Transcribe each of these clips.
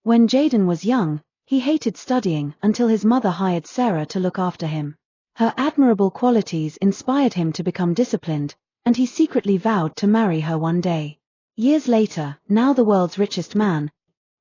When Jaden was young, he hated studying until his mother hired Sarah to look after him. Her admirable qualities inspired him to become disciplined, and he secretly vowed to marry her one day. Years later, now the world's richest man,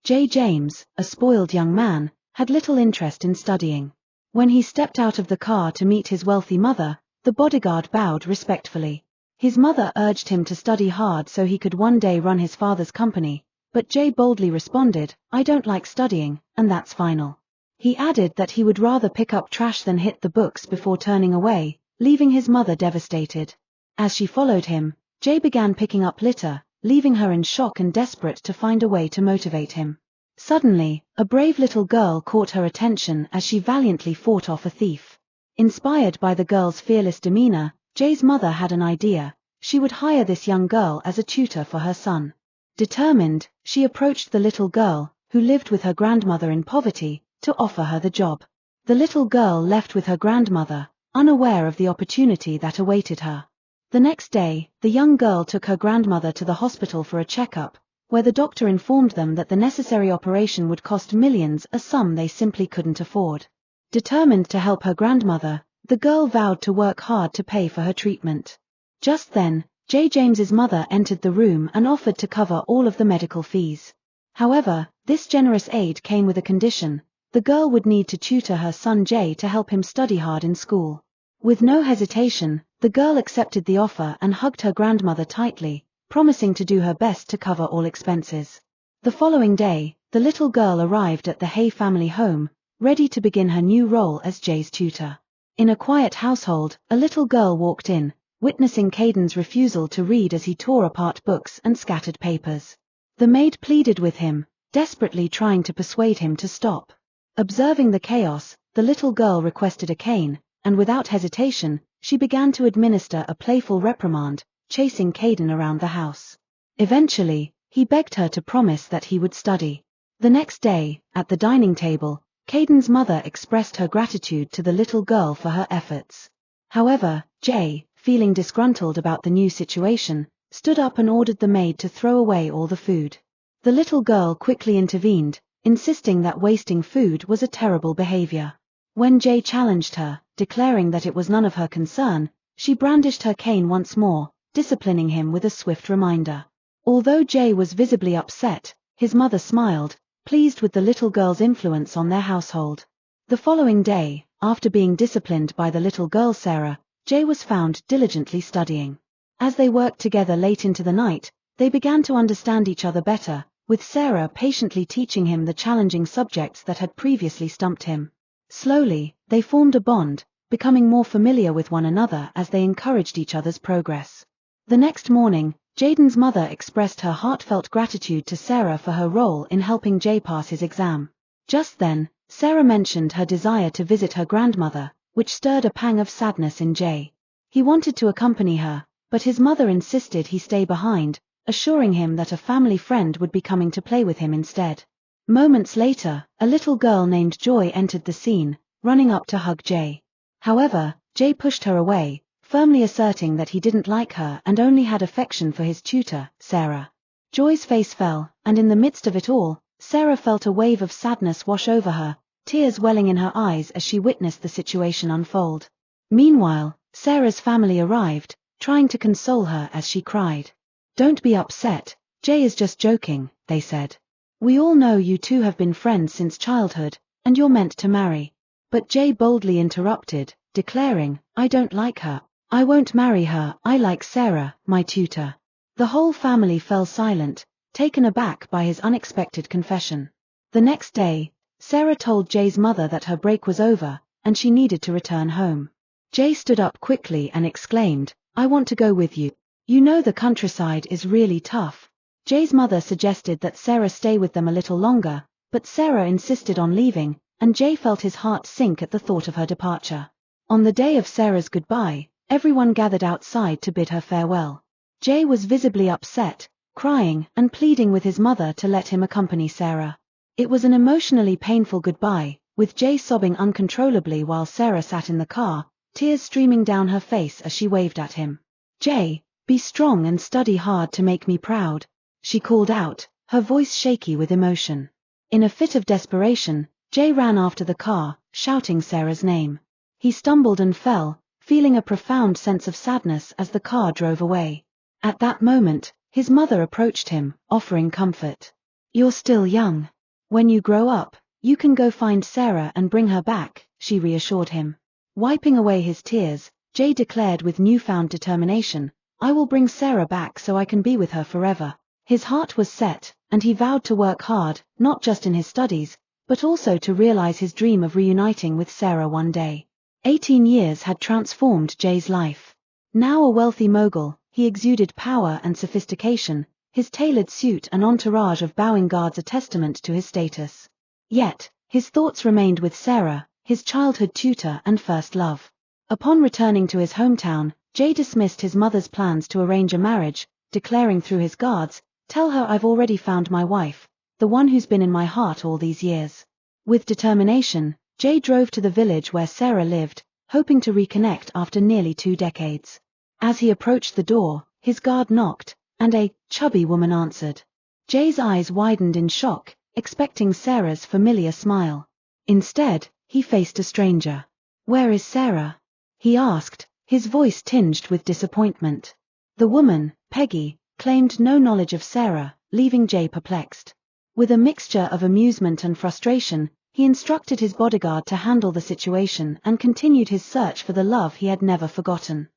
James, a spoiled young man, had little interest in studying. When he stepped out of the car to meet his wealthy mother, the bodyguard bowed respectfully. His mother urged him to study hard so he could one day run his father's company, but Jay boldly responded, "I don't like studying, and that's final." He added that he would rather pick up trash than hit the books before turning away, leaving his mother devastated. As she followed him, Jay began picking up litter, leaving her in shock and desperate to find a way to motivate him. Suddenly, a brave little girl caught her attention as she valiantly fought off a thief. Inspired by the girl's fearless demeanor, Jay's mother had an idea. She would hire this young girl as a tutor for her son. Determined, she approached the little girl, who lived with her grandmother in poverty, to offer her the job. The little girl left with her grandmother, unaware of the opportunity that awaited her. The next day, the young girl took her grandmother to the hospital for a checkup, where the doctor informed them that the necessary operation would cost millions, a sum they simply couldn't afford. Determined to help her grandmother, the girl vowed to work hard to pay for her treatment. Just then, James's mother entered the room and offered to cover all of the medical fees. However, this generous aid came with a condition: the girl would need to tutor her son Jay to help him study hard in school. With no hesitation, the girl accepted the offer and hugged her grandmother tightly, promising to do her best to cover all expenses. The following day, the little girl arrived at the Hay family home, ready to begin her new role as Jay's tutor. In a quiet household, a little girl walked in, witnessing Caden's refusal to read as he tore apart books and scattered papers. The maid pleaded with him, desperately trying to persuade him to stop. Observing the chaos, the little girl requested a cane, and without hesitation, she began to administer a playful reprimand, chasing Caden around the house. Eventually, he begged her to promise that he would study. The next day, at the dining table, Caden's mother expressed her gratitude to the little girl for her efforts. However, Jay, feeling disgruntled about the new situation, stood up and ordered the maid to throw away all the food. The little girl quickly intervened, insisting that wasting food was a terrible behavior. When Jay challenged her, declaring that it was none of her concern, she brandished her cane once more, disciplining him with a swift reminder. Although Jay was visibly upset, his mother smiled, pleased with the little girl's influence on their household. The following day, after being disciplined by the little girl Sarah, Jay was found diligently studying. As they worked together late into the night, they began to understand each other better, with Sarah patiently teaching him the challenging subjects that had previously stumped him. Slowly, they formed a bond, becoming more familiar with one another as they encouraged each other's progress. The next morning, Jaden's mother expressed her heartfelt gratitude to Sarah for her role in helping Jay pass his exam. Just then, Sarah mentioned her desire to visit her grandmother, which stirred a pang of sadness in Jay. He wanted to accompany her, but his mother insisted he stay behind, assuring him that a family friend would be coming to play with him instead. Moments later, a little girl named Joy entered the scene, running up to hug Jay. However, Jay pushed her away, firmly asserting that he didn't like her and only had affection for his tutor, Sarah. Joy's face fell, and in the midst of it all, Sarah felt a wave of sadness wash over her, tears welling in her eyes as she witnessed the situation unfold. Meanwhile, Sarah's family arrived, trying to console her as she cried. "Don't be upset, Jay is just joking," they said. "We all know you two have been friends since childhood, and you're meant to marry." But Jay boldly interrupted, declaring, "I don't like her. I won't marry her. I like Sarah, my tutor." The whole family fell silent, taken aback by his unexpected confession. The next day, Sarah told Jay's mother that her break was over, and she needed to return home. Jay stood up quickly and exclaimed, "I want to go with you. You know the countryside is really tough." Jay's mother suggested that Sarah stay with them a little longer, but Sarah insisted on leaving, and Jay felt his heart sink at the thought of her departure. On the day of Sarah's goodbye, everyone gathered outside to bid her farewell. Jay was visibly upset, crying and pleading with his mother to let him accompany Sarah. It was an emotionally painful goodbye, with Jay sobbing uncontrollably while Sarah sat in the car, tears streaming down her face as she waved at him. "Jay, be strong and study hard to make me proud," she called out, her voice shaky with emotion. In a fit of desperation, Jay ran after the car, shouting Sarah's name. He stumbled and fell, feeling a profound sense of sadness as the car drove away. At that moment, his mother approached him, offering comfort. "You're still young. When you grow up, you can go find Sarah and bring her back," she reassured him. Wiping away his tears, Jay declared with newfound determination, "I will bring Sarah back so I can be with her forever." His heart was set, and he vowed to work hard, not just in his studies, but also to realize his dream of reuniting with Sarah one day. 18 years had transformed Jay's life. Now a wealthy mogul, he exuded power and sophistication, his tailored suit and entourage of bowing guards a testament to his status. Yet, his thoughts remained with Sarah, his childhood tutor and first love. Upon returning to his hometown, Jay dismissed his mother's plans to arrange a marriage, declaring through his guards, "Tell her I've already found my wife, the one who's been in my heart all these years." With determination, Jay drove to the village where Sarah lived, hoping to reconnect after nearly 2 decades. As he approached the door, his guard knocked, and a chubby woman answered. Jay's eyes widened in shock, expecting Sarah's familiar smile. Instead, he faced a stranger. "Where is Sarah?" he asked, his voice tinged with disappointment. The woman, Peggy, claimed no knowledge of Sarah, leaving Jay perplexed. With a mixture of amusement and frustration, he instructed his bodyguard to handle the situation and continued his search for the love he had never forgotten.